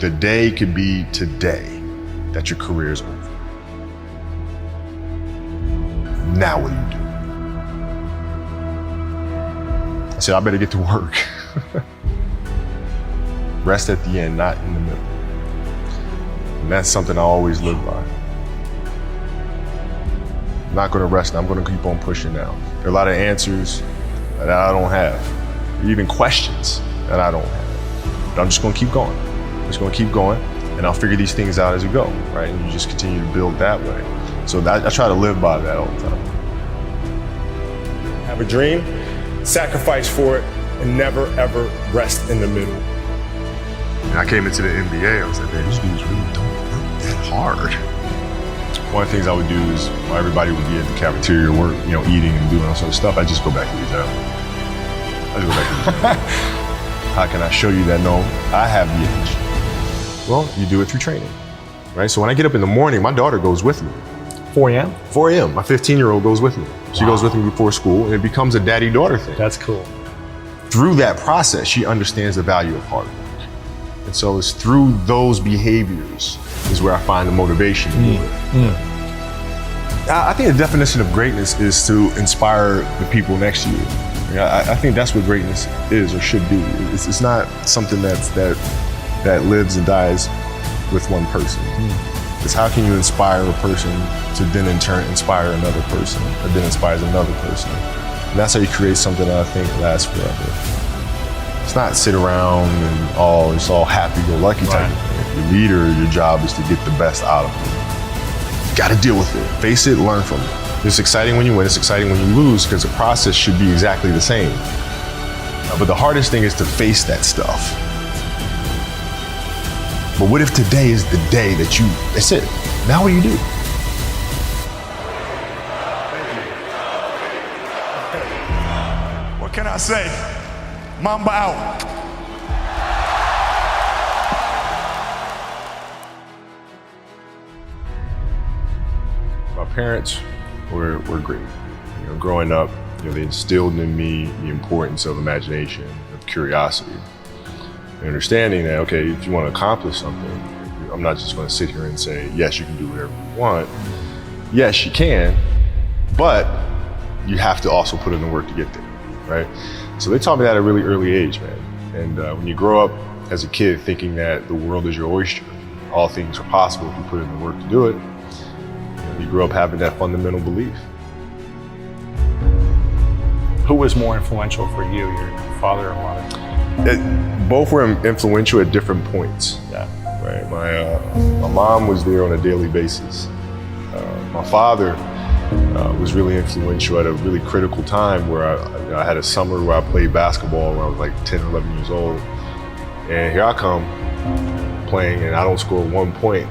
The day could be today that your career is over. Now what do you do? I said, I better get to work. Rest at the end, not in the middle. And that's something I always live by. I'm not gonna rest, I'm gonna keep on pushing now. There are a lot of answers that I don't have, even questions that I don't have. But I'm just gonna keep going. I'm just gonna keep going, and I'll figure these things out as we go, right? And you just continue to build that way. So I try to live by that all the time. Have a dream, sacrifice for it, and never ever rest in the middle. And I came into the NBA, I was like, man, these dudes really don't work that hard. One of the things I would do is, while everybody would be at the cafeteria work, eating and doing all sorts of stuff, I just go back to the gym. How can I show you that, no, I have the edge? Well, you do it through training, right? So when I get up in the morning, my daughter goes with me. 4 a.m.? 4 a.m. My 15-year-old goes with me. She goes with me before school, and it becomes a daddy-daughter thing. That's cool. Through that process, she understands the value of hard work. And so it's through those behaviors is where I find the motivation to do it. I think the definition of greatness is to inspire the people next to you. I think that's what greatness is or should be. It's not something that lives and dies with one person. It's how can you inspire a person to then in turn inspire another person, and then inspires another person. And that's how you create something that I think lasts forever. It's not sit around and it's all happy-go-lucky type of thing. If you're a leader, your job is to get the best out of it. You gotta deal with it, face it, learn from it. It's exciting when you win, it's exciting when you lose, because the process should be exactly the same. But the hardest thing is to face that stuff. But what if today is the day that that's it, now what do you do? What can I say? Mamba out. My parents were great. Growing up, they instilled in me the importance of imagination, of curiosity, and understanding that, okay, if you want to accomplish something, I'm not just going to sit here and say, yes, you can do whatever you want. Yes, you can, but you have to also put in the work to get there, right? So they taught me that at a really early age, man. And when you grow up as a kid thinking that the world is your oyster, all things are possible if you put in the work to do it, you grow up having that fundamental belief. Who was more influential for you, your father or mother? Both were influential at different points. Yeah. Right. My mom was there on a daily basis. My father was really influential at a really critical time where I had a summer where I played basketball when I was like 10 or 11 years old. And here I come playing and I don't score 1 point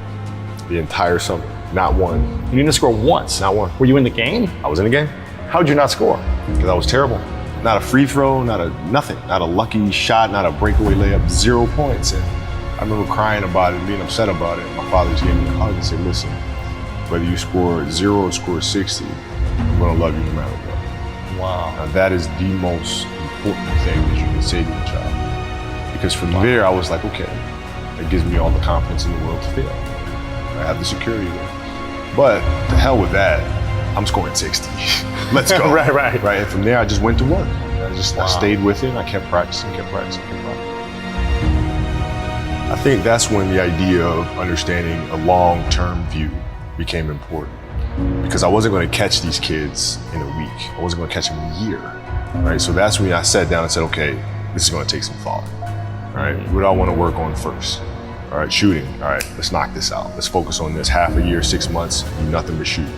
the entire summer. Not one. You didn't score once? Not one. Were you in the game? I was in the game. How'd you not score? Because I was terrible. Not a free throw, nothing. Not a lucky shot, not a breakaway layup, 0 points. And I remember crying about it, being upset about it. My father just gave me a hug and said, listen, whether you score 0 or score 60, I'm gonna love you no matter what. Wow. Now that is the most important thing that you can say to a child. Because from there, I was like, okay, it gives me all the confidence in the world to fail. I have the security there. But to hell with that, I'm scoring 60. Let's go. Right. And from there, I just went to work. I stayed with it. I kept practicing. I think that's when the idea of understanding a long-term view became important. Because I wasn't going to catch these kids in a week. I wasn't going to catch them in a year. Right. So that's when I sat down and said, okay, this is going to take some thought. Right. What do I want to work on first? All right, shooting. All right, let's knock this out. Let's focus on this. Half a year, 6 months, do nothing but shoot.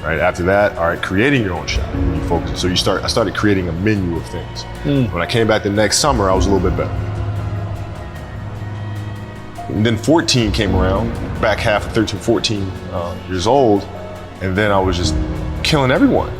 Right after that, all right, creating your own shot. You focus. So I started creating a menu of things. When I came back the next summer, I was a little bit better. And then 14 came around, back half of 13, 14 years old, and then I was just killing everyone.